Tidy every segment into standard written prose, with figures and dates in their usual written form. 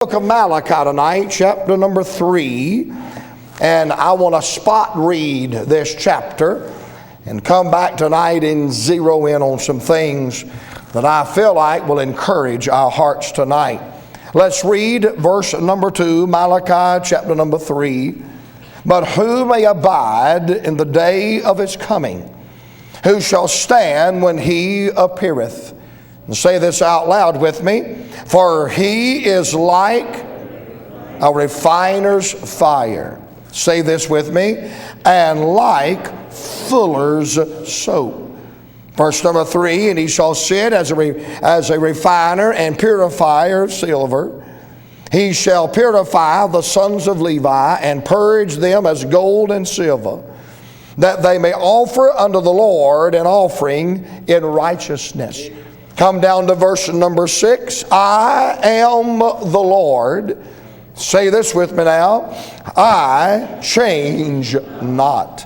Book of Malachi tonight, chapter number 3, and I want to spot read this chapter and come back tonight and zero in on some things that I feel like will encourage our hearts tonight. Let's read verse number 2, Malachi chapter number 3. But who may abide in the day of his coming? Who shall stand when he appeareth? And say this out loud with me. For he is like a refiner's fire. Say this with me. And like fuller's soap. Verse number 3, and he shall sit as a refiner and purifier of silver. He shall purify the sons of Levi and purge them as gold and silver, that they may offer unto the Lord an offering in righteousness. Come down to verse number 6. I am the Lord. Say this with me now. I change not.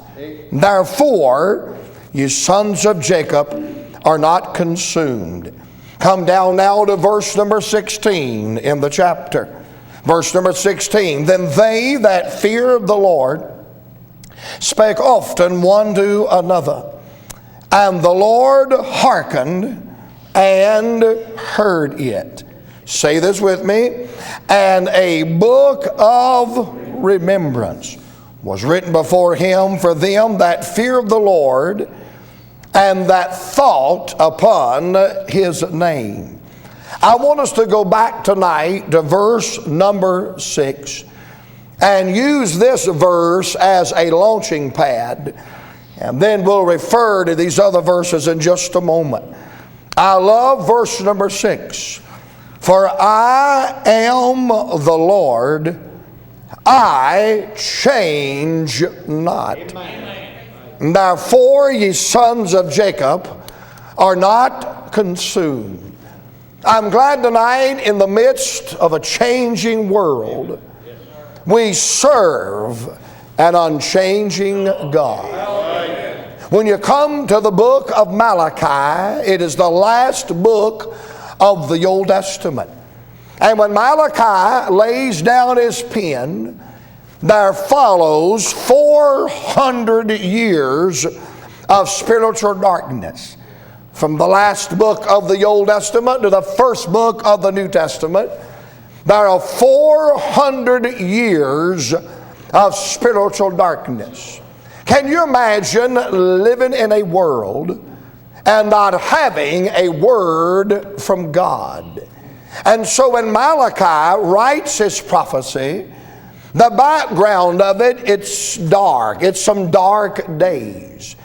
Therefore, ye sons of Jacob are not consumed. Come down now to verse number 16 in the chapter. Verse number 16. Then they that fear the Lord spake often one to another, and the Lord hearkened and heard it. Say this with me. And a book of remembrance was written before him for them that feared the Lord and that thought upon his name. I want us to go back tonight to verse number 6 and use this verse as a launching pad, and then we'll refer to these other verses in just a moment. I love verse number 6. For I am the Lord, I change not. Amen. Therefore ye sons of Jacob are not consumed. I'm glad tonight, in the midst of a changing world, we serve an unchanging God. When you come to the book of Malachi, it is the last book of the Old Testament. And when Malachi lays down his pen, there follows 400 years of spiritual darkness. From the last book of the Old Testament to the first book of the New Testament, there are 400 years of spiritual darkness. Can you imagine living in a world and not having a word from God? And so when Malachi writes his prophecy, the background of it, it's dark. It's some dark days.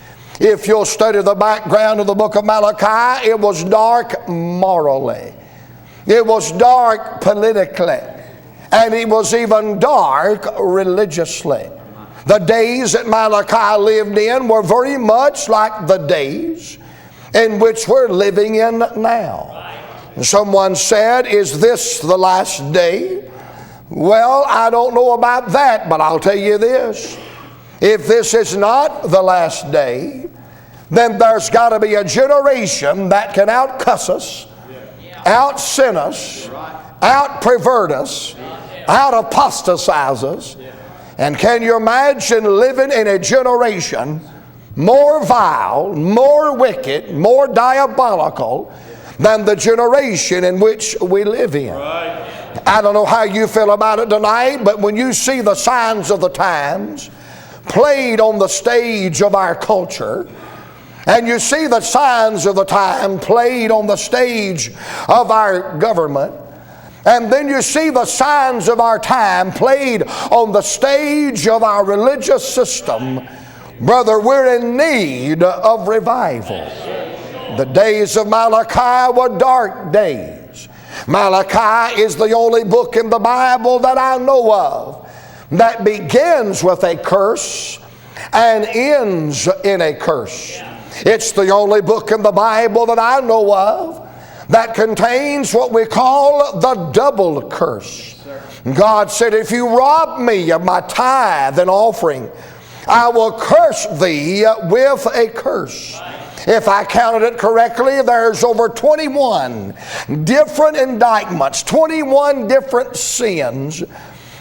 If you'll study the background of the book of Malachi, it was dark morally. It was dark politically. And it was even dark religiously. The days that Malachi lived in were very much like the days in which we're living in now. Someone said, is this the last day? Well, I don't know about that, but I'll tell you this. If this is not the last day, then there's got to be a generation that can out-cuss us, out-sin us, out-pervert us, out-apostatize us. And can you imagine living in a generation more vile, more wicked, more diabolical than the generation in which we live in? I don't know how you feel about it tonight, but when you see the signs of the times played on the stage of our culture, and you see the signs of the time played on the stage of our government, and then you see the signs of our time played on the stage of our religious system, brother, we're in need of revival. The days of Malachi were dark days. Malachi is the only book in the Bible that I know of that begins with a curse and ends in a curse. It's the only book in the Bible that I know of that contains what we call the double curse. God said, if you rob me of my tithe and offering, I will curse thee with a curse. If I counted it correctly, there's over 21 different indictments, 21 different sins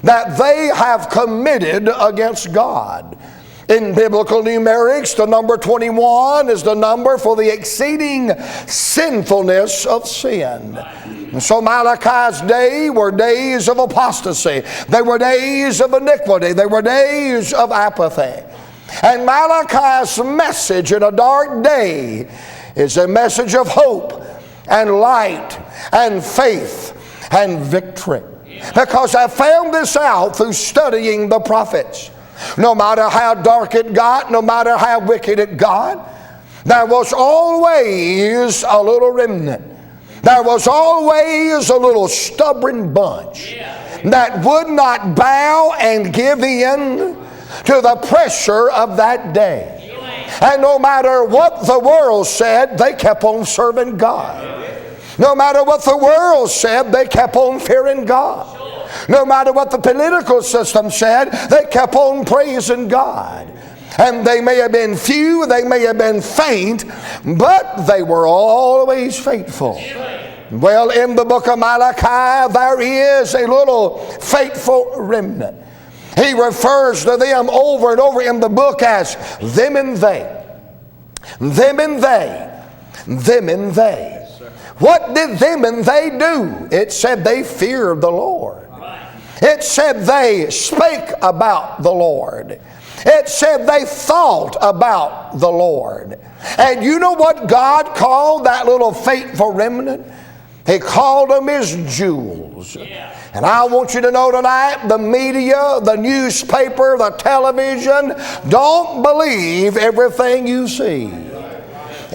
that they have committed against God. In biblical numerics, the number 21 is the number for the exceeding sinfulness of sin. And so Malachi's day were days of apostasy. They were days of iniquity. They were days of apathy. And Malachi's message in a dark day is a message of hope and light and faith and victory. Because I found this out through studying the prophets. No matter how dark it got, no matter how wicked it got, there was always a little remnant. There was always a little stubborn bunch that would not bow and give in to the pressure of that day. And no matter what the world said, they kept on serving God. No matter what the world said, they kept on fearing God. No matter what the political system said, they kept on praising God. And they may have been few, they may have been faint, but they were always faithful. Well, in the book of Malachi, there is a little faithful remnant. He refers to them over and over in the book as them and they. Them and they. Them and they. What did them and they do? It said they feared the Lord. It said they spake about the Lord. It said they thought about the Lord. And you know what God called that little faithful remnant? He called them His jewels. And I want you to know tonight, the media, the newspaper, the television, don't believe everything you see.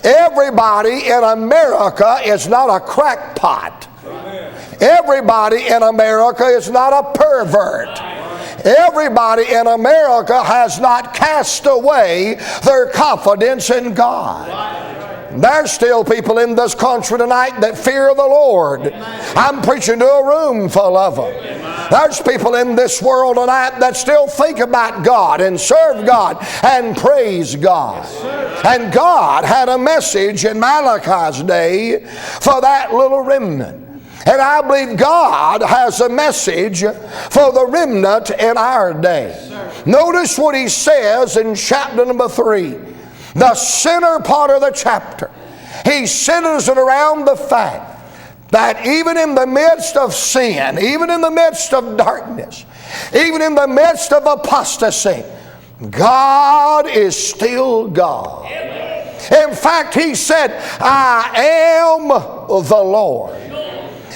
Everybody in America is not a crackpot. Everybody in America is not a pervert. Everybody in America has not cast away their confidence in God. There's still people in this country tonight that fear the Lord. I'm preaching to a room full of them. There's people in this world tonight that still think about God and serve God and praise God. And God had a message in Malachi's day for that little remnant. And I believe God has a message for the remnant in our day. Notice what He says in chapter number 3. The center part of the chapter. He centers it around the fact that even in the midst of sin, even in the midst of darkness, even in the midst of apostasy, God is still God. In fact, He said, I am the Lord.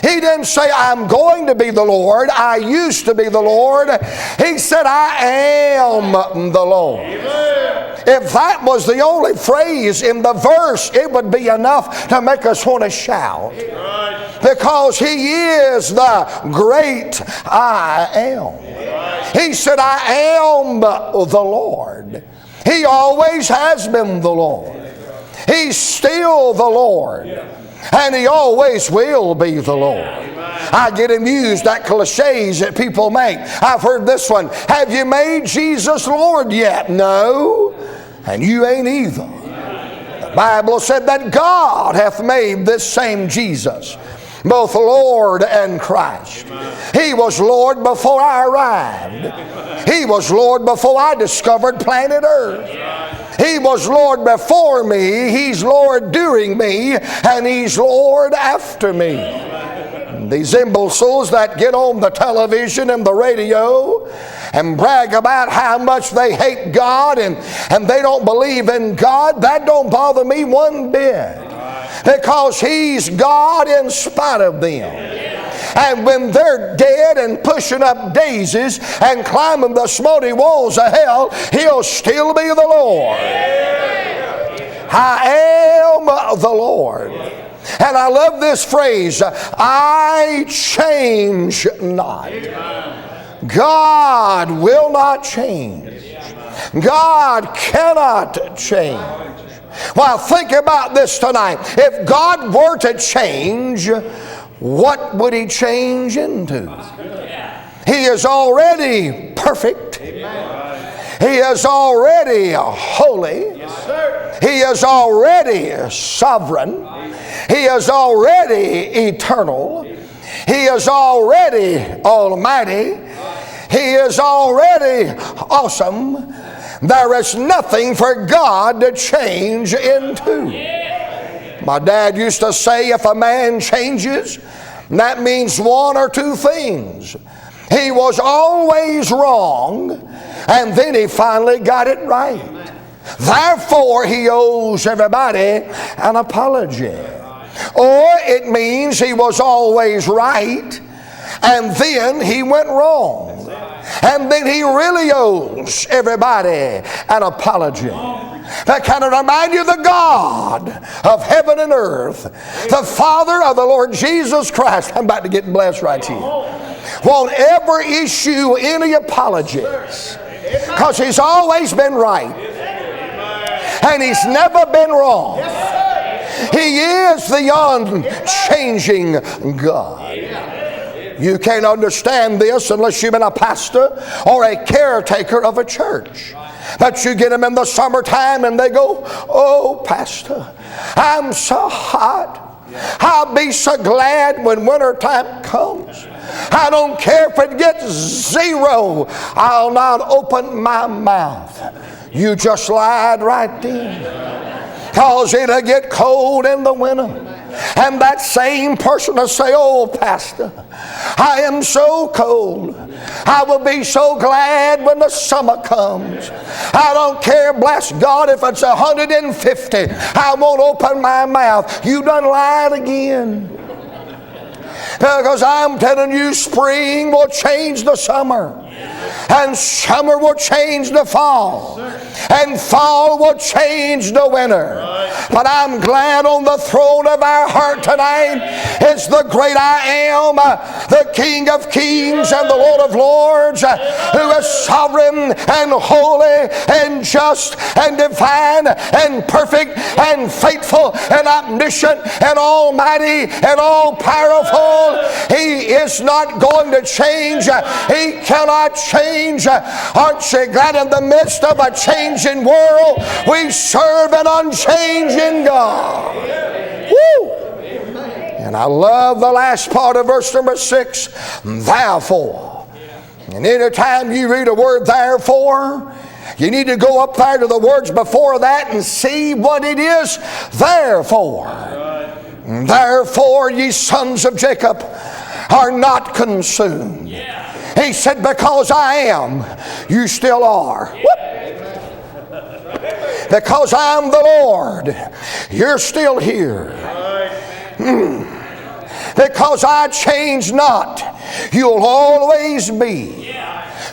He didn't say, I'm going to be the Lord. I used to be the Lord. He said, I am the Lord. If that was the only phrase in the verse, it would be enough to make us want to shout. Because He is the great I am. He said, I am the Lord. He always has been the Lord. He's still the Lord. And He always will be the Lord. I get amused at cliches that people make. I've heard this one. Have you made Jesus Lord yet? No. And you ain't either. The Bible said that God hath made this same Jesus both Lord and Christ. He was Lord before I arrived. He was Lord before I discovered planet Earth. He was Lord before me, He's Lord during me, and He's Lord after me. These imbeciles that get on the television and the radio and brag about how much they hate God and they don't believe in God, that don't bother me one bit. Because He's God in spite of them. And when they're dead and pushing up daisies and climbing the smoky walls of hell, He'll still be the Lord. I am the Lord. And I love this phrase, I change not. God will not change. God cannot change. Well, think about this tonight. If God were to change, what would He change into? He is already perfect. He is already holy. He is already sovereign. He is already eternal. He is already almighty. He is already awesome. There is nothing for God to change into. My dad used to say, if a man changes, that means one or two things. He was always wrong, and then he finally got it right. Therefore, he owes everybody an apology. Or it means he was always right, and then he went wrong. And then he really owes everybody an apology. That kind of remind you, the God of heaven and earth, the Father of the Lord Jesus Christ, I'm about to get blessed right here, won't ever issue any apologies, because He's always been right, and He's never been wrong. He is the unchanging God. You can't understand this unless you've been a pastor or a caretaker of a church. But you get them in the summertime and they go, oh, Pastor, I'm so hot. I'll be so glad when wintertime comes. I don't care if it gets 0. I'll not open my mouth. You just lied right then. Because it'll get cold in the winter. And that same person will say, oh, Pastor, I am so cold. I will be so glad when the summer comes. I don't care, bless God, if it's 150. I won't open my mouth. You done lied again. Because I'm telling you, spring will change the summer. And summer will change the fall. And fall will change the winter. But I'm glad on the throne of our heart tonight is the great I am, the King of kings and the Lord of lords, who is sovereign and holy and just and divine and perfect and faithful and omniscient and almighty and all powerful. He is not going to change. He cannot change. Aren't you glad in the midst of a changing world we serve an unchanging God? Woo! And I love the last part of verse number 6. Therefore. And anytime you read a word therefore, you need to go up there to the words before that and see what it is. Therefore. Therefore, ye sons of Jacob are not consumed. He said, because I am, you still are. Because I'm the Lord, you're still here. Because I change not, you'll always be.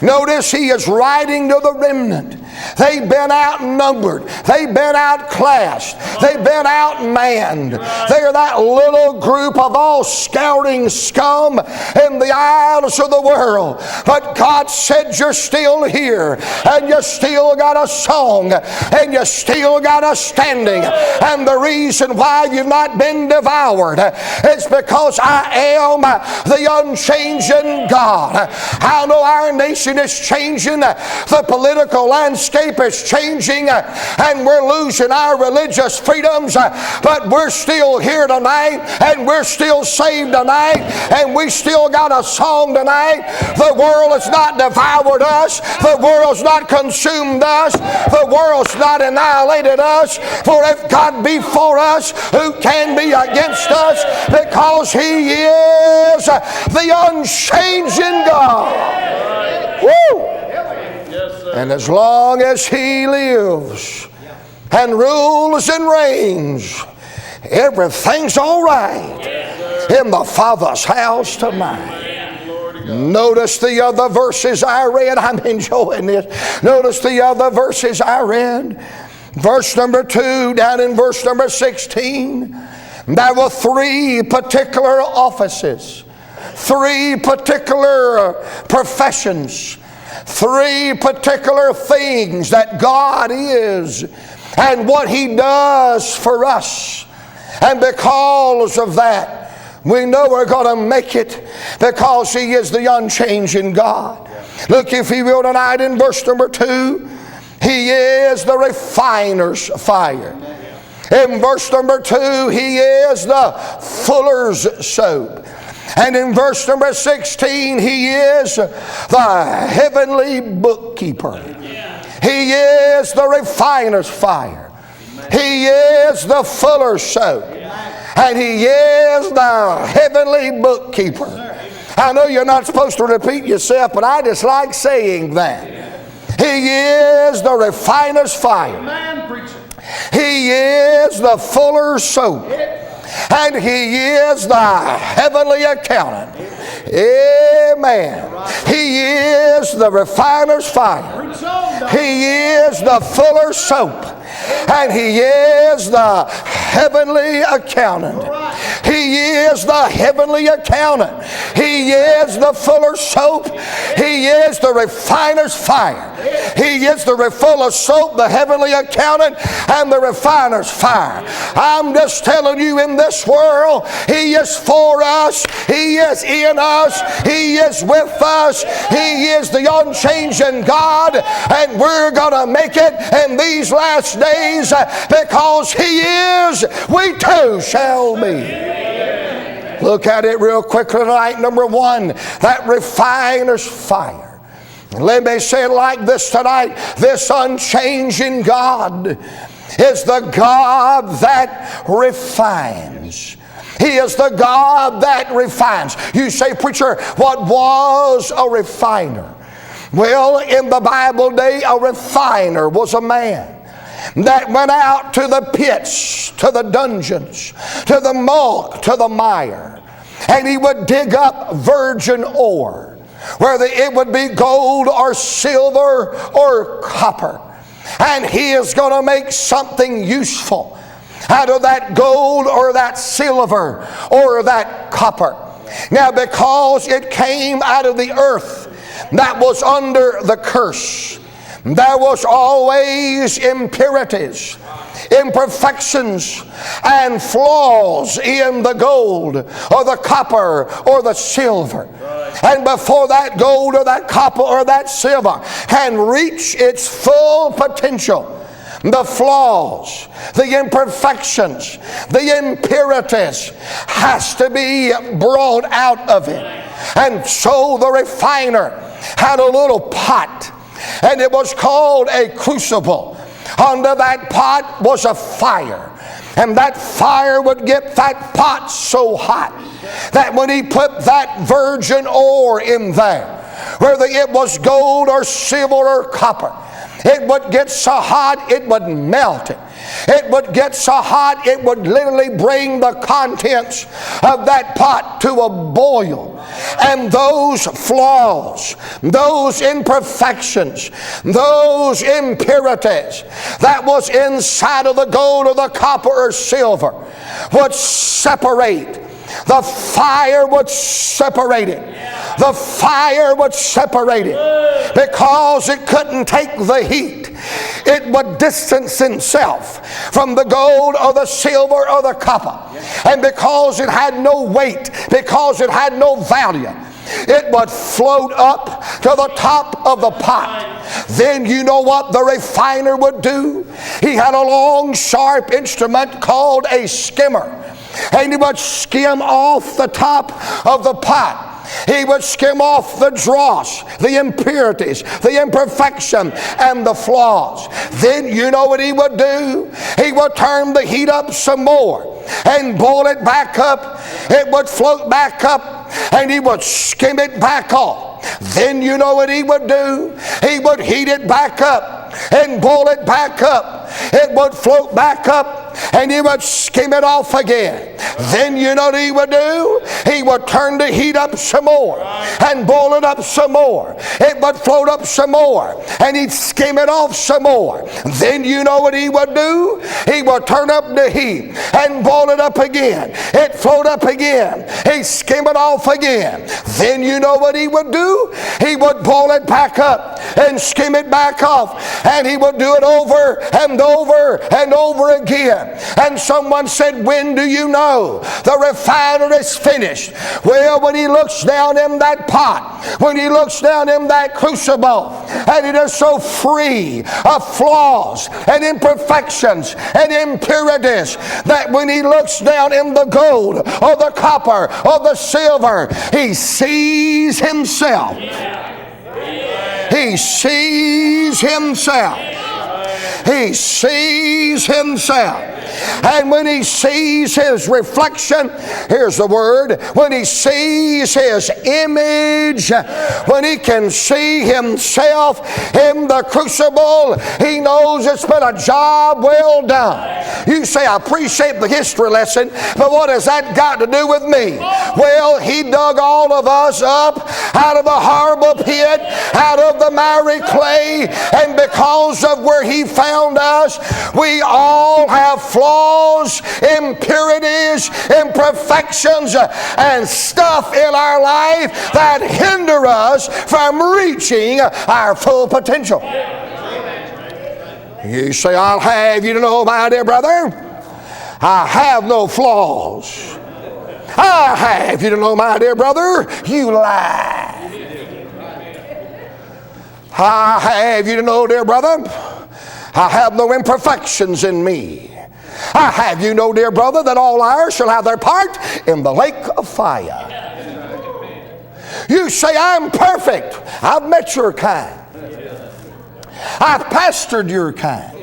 Notice he is writing to the remnant. They've been outnumbered. They've been outclassed. They've been outmanned. They're that little group of all scouring scum in the isles of the world. But God said, you're still here. And you still got a song. And you still got a standing. And the reason why you've not been devoured is because I am the unchanging God. I know our nation is changing. The political landscape is changing, and we're losing our religious freedoms, but we're still here tonight, and we're still saved tonight, and we still got a song tonight. The world has not devoured us. The world's not consumed us. The world's not annihilated us. For if God be for us, who can be against us? Because He is the unchanging God. Woo! And as long as He lives and rules and reigns, everything's all right in the Father's house tonight. Notice the other verses I read. I'm enjoying this. Notice the other verses I read. Verse number 2 down in verse number 16. There were 3 particular offices, 3 particular professions, 3 particular things that God is and what He does for us. And because of that, we know we're going to make it, because He is the unchanging God. Look, if you will, tonight in verse number 2, He is the refiner's fire. In verse number 2, He is the fuller's soap. And in verse number 16, He is the heavenly bookkeeper. He is the refiner's fire. He is the fuller's soap. And He is the heavenly bookkeeper. I know you're not supposed to repeat yourself, but I just like saying that. He is the refiner's fire. He is the fuller's soap. And He is the heavenly accountant. Amen. He is the refiner's fire. He is the fuller's soap. And He is the heavenly accountant. He is the heavenly accountant. He is the fuller's soap. He is the refiner's fire. He is the fuller's soap, the heavenly accountant, and the refiner's fire. I'm just telling you, in this world, He is for us. He is in us. He is with us. He is the unchanging God, and we're going to make it in these last days because He is, we too shall be. Look at it real quickly tonight. Number 1, that refiner's fire. Let me say it like this tonight. This unchanging God is the God that refines. He is the God that refines. You say, preacher, what was a refiner? Well, in the Bible day, a refiner was a man that went out to the pits, to the dungeons, to the muck, to the mire, and he would dig up virgin ore, whether it would be gold or silver or copper, and he is going to make something useful out of that gold or that silver or that copper. Now, because it came out of the earth that was under the curse, there was always impurities, imperfections, and flaws in the gold or the copper or the silver. And before that gold or that copper or that silver can reach its full potential, the flaws, the imperfections, the impurities has to be brought out of it. And so the refiner had a little pot, and it was called a crucible. Under that pot was a fire, and that fire would get that pot so hot that when he put that virgin ore in there, whether it was gold or silver or copper, it would get so hot it would melt it. It would get so hot it would literally bring the contents of that pot to a boil. And those flaws, those imperfections, those impurities that was inside of the gold or the copper or silver would separate. The fire would separate it. The fire would separate it because it couldn't take the heat. It would distance itself from the gold or the silver or the copper. And because it had no weight, because it had no value, it would float up to the top of the pot. Then you know what the refiner would do? He had a long, sharp instrument called a skimmer. And he would skim off the top of the pot. He would skim off the dross, the impurities, the imperfection, and the flaws. Then you know what he would do? He would turn the heat up some more and boil it back up. It would float back up, and he would skim it back off. Then you know what he would do? He would heat it back up and boil it back up. It would float back up, and he would skim it off again. Then you know what he would do? He would turn the heat up some more and boil it up some more. It would float up some more, and he'd skim it off some more. Then you know what he would do? He would turn up the heat and boil it up again. It float up again. He'd skim it off again. Then you know what he would do? He would boil it back up and skim it back off. And he will do it over and over and over again. And someone said, when do you know the refiner is finished? Well, when he looks down in that pot, when he looks down in that crucible, and it is so free of flaws and imperfections and impurities that when he looks down in the gold or the copper or the silver, he sees himself. He sees himself. He sees himself. And when he sees his reflection, here's the word, when he sees his image, when he can see himself in the crucible, he knows it's been a job well done. You say, I appreciate the history lesson, but what has that got to do with me? Well, he dug all of us up out of the horrible pit, out of the miry clay, and because of where he found us, we all have flaws, impurities, imperfections, and stuff in our life that hinder us from reaching our full potential. You say, I'll have you to know, my dear brother, I have no flaws. I have you to know, my dear brother, you lie. I have you to know, dear brother, I have no imperfections in me. I have you know, dear brother, that all liars shall have their part in the lake of fire. You say, I'm perfect. I've met your kind. I've pastored your kind.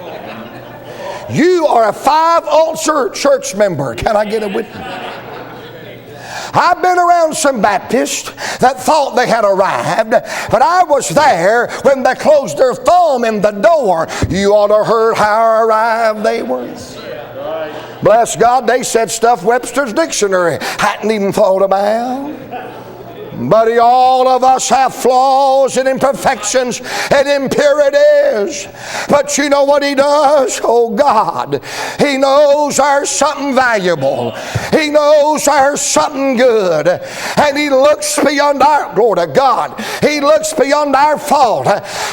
You are a 5-altar church member. Can I get a witness? I've been around some Baptists that thought they had arrived, but I was there when they closed their thumb in the door. You ought to have heard how arrived they were. Bless God, they said stuff Webster's dictionary hadn't even thought about. Buddy, all of us have flaws and imperfections and impurities. But you know what he does? Oh God, he knows there's something valuable. He knows there's something good. And he looks beyond our, glory to God, he looks beyond our fault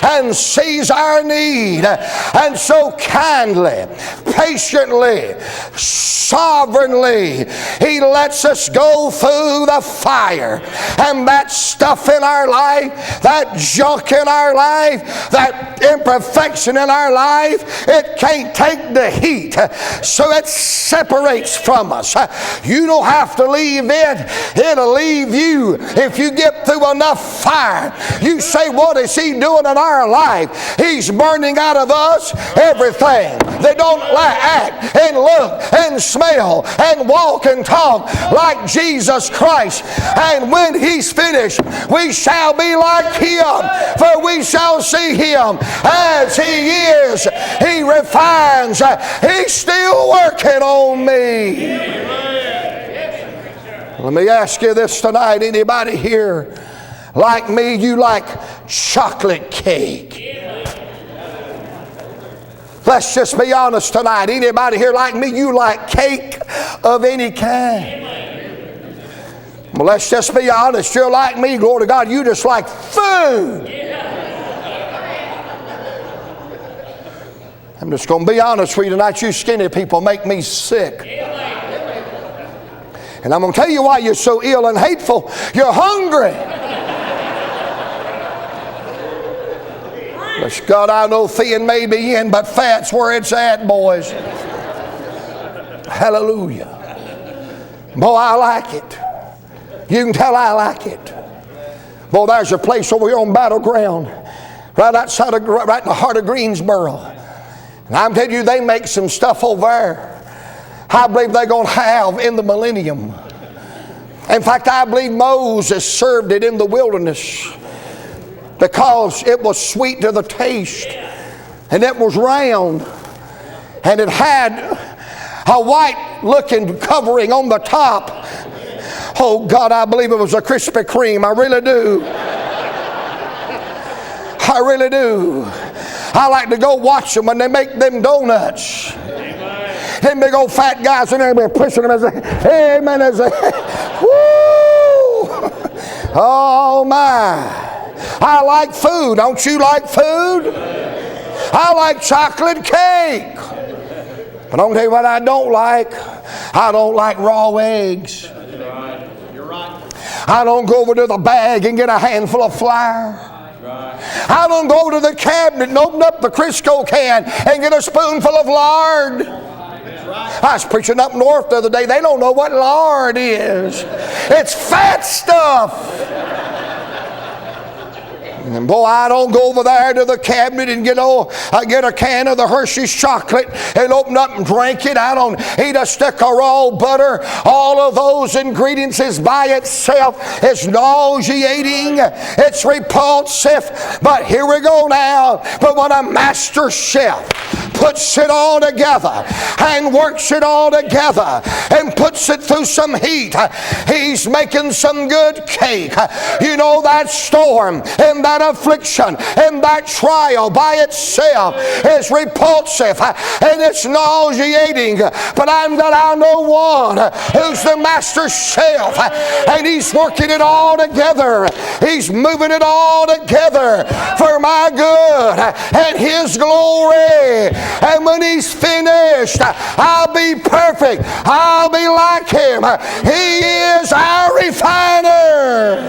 and sees our need. And so kindly, patiently, sovereignly, he lets us go through the fire. And that stuff in our life, that junk in our life, that imperfection in our life, it can't take the heat. So it separates from us. You don't have to leave it. It'll leave you if you get through enough fire. You say, what is he doing in our life? He's burning out of us everything. They don't act and look and smell and walk and talk like Jesus Christ. And when he's finished, we shall be like him, for we shall see him as he is. He refines. He's still working on me. Let me ask you this tonight. Anybody here like me, you like chocolate cake? Let's just be honest tonight. Anybody here like me, you like cake of any kind? Well, let's just be honest. You're like me, glory to God. You just like food. I'm just going to be honest with you tonight. You skinny people make me sick. And I'm going to tell you why you're so ill and hateful. You're hungry. Bless God, I know thin may be in, but fat's where it's at, boys. Hallelujah. Boy, I like it. You can tell I like it. Boy, there's a place over here on Battleground, right outside of, right in the heart of Greensboro. And I'm telling you, they make some stuff over there I believe they're going to have in the millennium. In fact, I believe Moses served it in the wilderness because it was sweet to the taste, and it was round, and it had a white looking covering on the top. Oh God, I believe it was a Krispy Kreme. I really do. I really do. I like to go watch them when they make them donuts. Them big old fat guys in there pushing them as a, amen, as a, woo! Oh my. I like food. Don't you like food? I like chocolate cake. But I'll tell you what I don't like. I don't like raw eggs. You're right. I don't go over to the bag and get a handful of flour. I don't go to the cabinet and open up the Crisco can and get a spoonful of lard. I was preaching up north the other day. They don't know what lard is. It's fat stuff. And boy, I don't go over there to the cabinet and get a can of the Hershey's chocolate and open up and drink it. I don't eat a stick of raw butter. All of those ingredients is by itself. It's nauseating. It's repulsive. But here we go now. But when a master chef puts it all together and works it all together and puts it through some heat, he's making some good cake. You know, that storm and that affliction and that trial by itself is repulsive and it's nauseating, but I know one who's the master chef, and he's working it all together. He's moving it all together for my good and his glory. And when he's finished, I'll be perfect. I'll be like him. He is our refiner.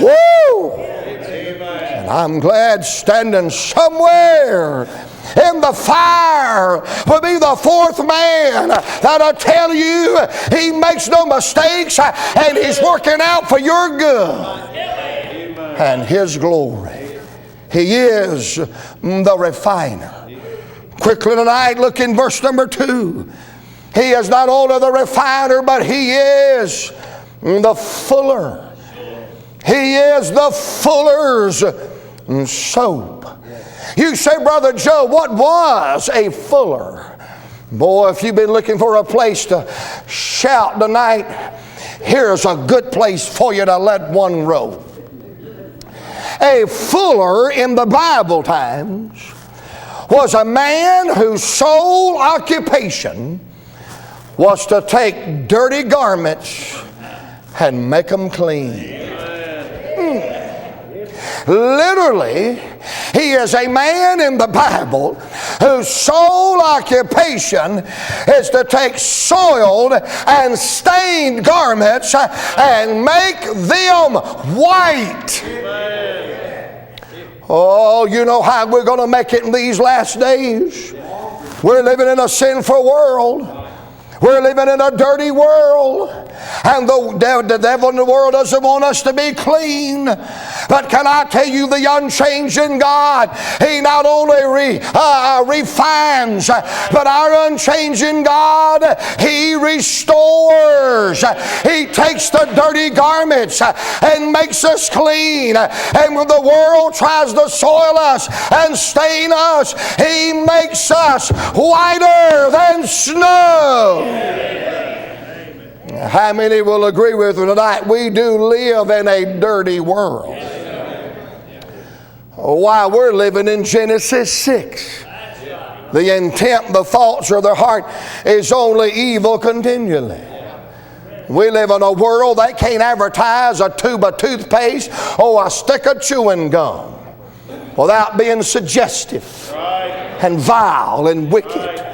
Woo! And I'm glad standing somewhere in the fire will be the fourth man that'll tell you he makes no mistakes and he's working out for your good and his glory. He is the refiner. Quickly tonight, look in verse number 2. He is not only the refiner, but he is the fuller. He is the fuller's soap. You say, Brother Joe, what was a fuller? Boy, if you've been looking for a place to shout tonight, here's a good place for you to let one roll. A fuller in the Bible times was a man whose sole occupation was to take dirty garments and make them clean. Literally, he is a man in the Bible whose sole occupation is to take soiled and stained garments and make them white. Oh, you know how we're going to make it in these last days. We're living in a sinful world. We're living in a dirty world, and the devil in the world doesn't want us to be clean. But can I tell you, the unchanging God, He not only refines, but our unchanging God, He restores. He takes the dirty garments and makes us clean. And when the world tries to soil us and stain us, He makes us whiter than snow. How many will agree with me tonight? We do live in a dirty world. Why, we're living in Genesis 6. The intent, the thoughts of their heart is only evil continually. We live in a world that can't advertise a tube of toothpaste or a stick of chewing gum without being suggestive and vile and wicked.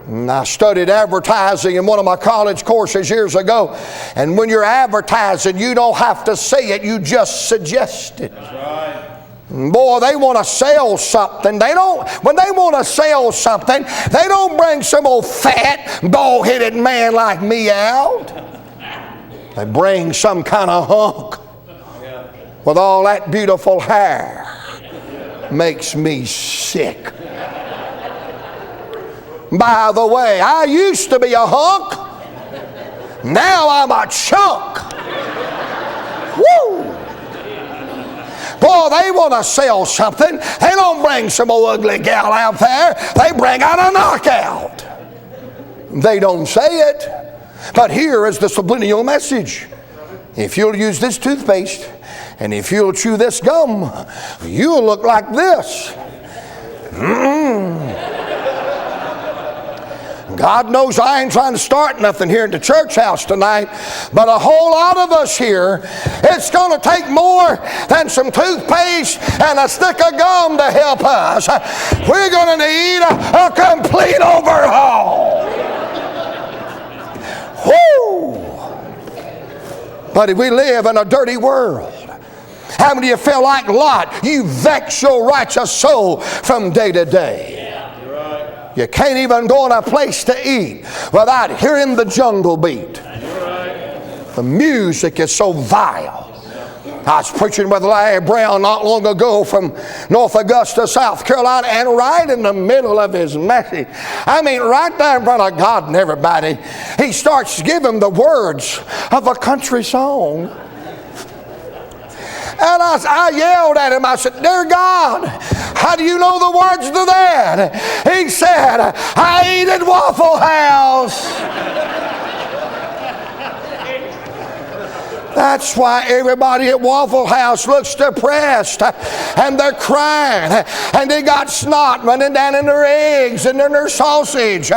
And I studied advertising in one of my college courses years ago. And when you're advertising, you don't have to say it, you just suggest it. Boy, they want to sell something. When they want to sell something, they don't bring some old fat, bald-headed man like me out. They bring some kind of hunk with all that beautiful hair. Makes me sick. By the way, I used to be a hunk. Now I'm a chunk. Woo! Boy, they want to sell something. They don't bring some old ugly gal out there. They bring out a knockout. They don't say it. But here is the subliminal message. If you'll use this toothpaste and if you'll chew this gum, you'll look like this. God knows I ain't trying to start nothing here at the church house tonight, but a whole lot of us here, it's going to take more than some toothpaste and a stick of gum to help us. We're going to need a complete overhaul. Woo! But we live in a dirty world. How many of you feel like Lot? You vex your righteous soul from day to day. You can't even go in a place to eat without hearing the jungle beat. The music is so vile. I was preaching with Larry Brown not long ago from North Augusta, South Carolina, and right in the middle of his message, I mean right there in front of God and everybody, he starts giving the words of a country song. And I yelled at him. I said, "Dear God, how do you know the words to that?" He said, "I eat at Waffle House." That's why everybody at Waffle House looks depressed, and they're crying, and they got snot running down in their eggs and in their sausage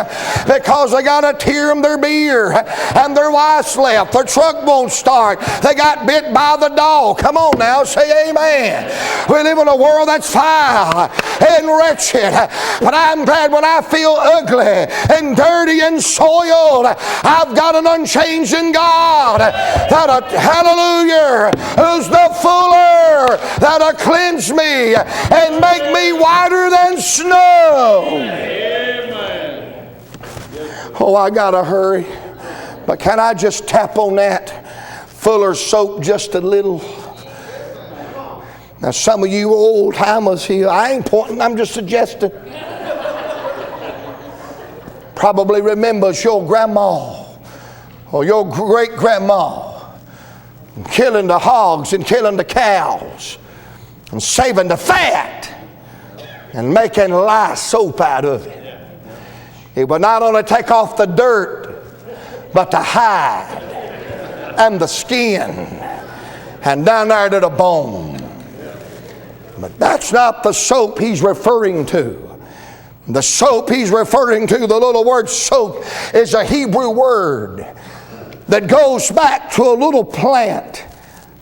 because they got to tear them their beer, and their wife's left, their truck won't start, they got bit by the dog. Come on now, say amen. We live in a world that's foul and wretched, but I'm glad when I feel ugly and dirty and soiled, I've got an unchanging God hallelujah, who's the fuller that'll cleanse me and make me whiter than snow. Amen. Oh, I gotta hurry, but can I just tap on that fuller soap just a little? Now some of you old timers here, I ain't pointing, I'm just suggesting, probably remembers your grandma or your great grandma killing the hogs and killing the cows and saving the fat and making lye soap out of it. It would not only take off the dirt, but the hide and the skin and down there to the bone. But that's not the soap he's referring to. The soap he's referring to, the little word soap, is a Hebrew word that goes back to a little plant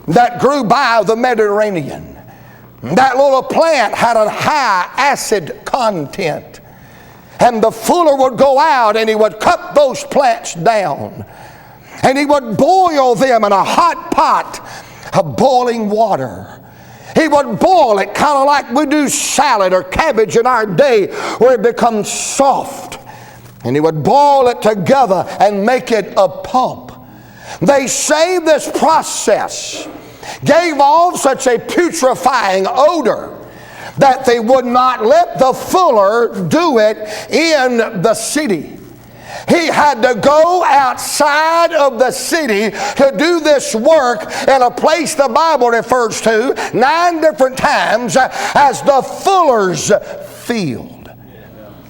that grew by the Mediterranean. That little plant had a high acid content. And the fuller would go out and he would cut those plants down. And he would boil them in a hot pot of boiling water. He would boil it kind of like we do salad or cabbage in our day, where it becomes soft. And he would boil it together and make it a pulp. They say this process gave off such a putrefying odor that they would not let the fuller do it in the city. He had to go outside of the city to do this work in a place the Bible refers to 9 different times as the fuller's field,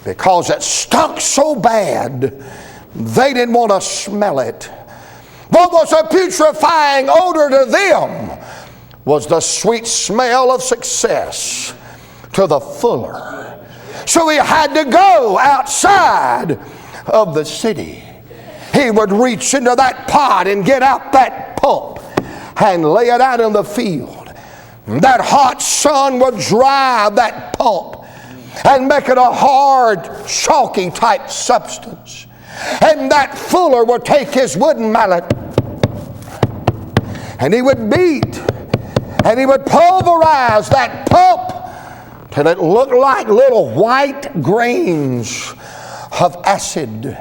because it stunk so bad they didn't want to smell it. What was a putrefying odor to them was the sweet smell of success to the fuller. So he had to go outside of the city. He would reach into that pot and get out that pulp and lay it out in the field. That hot sun would dry that pulp and make it a hard, chalky type substance. And that fuller would take his wooden mallet and he would beat and he would pulverize that pulp till it looked like little white grains of acid,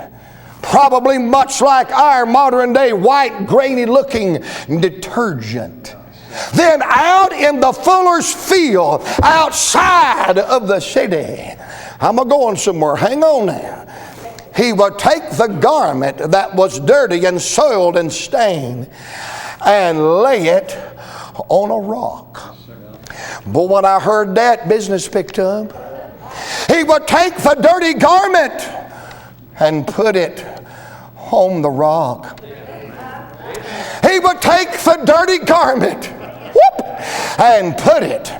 probably much like our modern day white grainy looking detergent. Then out in the fuller's field outside of the city, I'm going somewhere, hang on now. He would take the garment that was dirty and soiled and stained and lay it on a rock. But when I heard that, business picked up. He would take the dirty garment and put it on the rock. He would take the dirty garment and put it